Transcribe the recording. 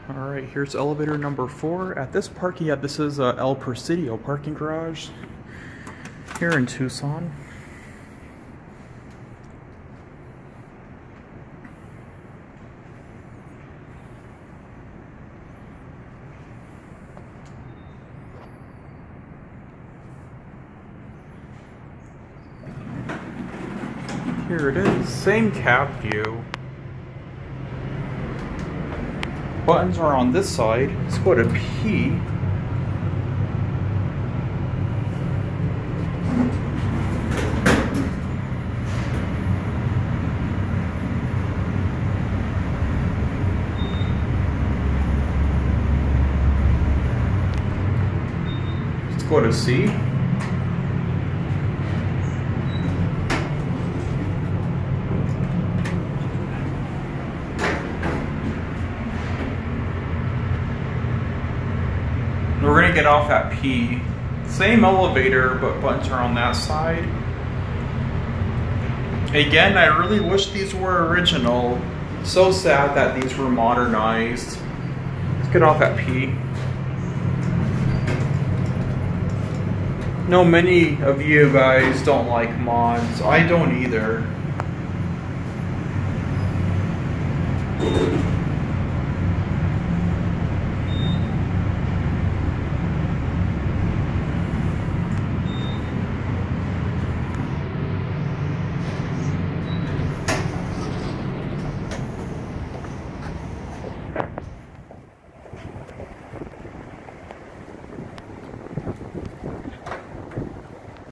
Alright, here's elevator number 4. At this parking, this is El Presidio parking garage here in Tucson. Here it is, same cab view. Buttons are on this side. Let's go to P. Let's go to C. We're going to get off at P. Same elevator, but buttons are on that side. Again, I really wish these were original. So sad that these were modernized. Let's get off at P. No, many of you guys don't like mods. I don't either.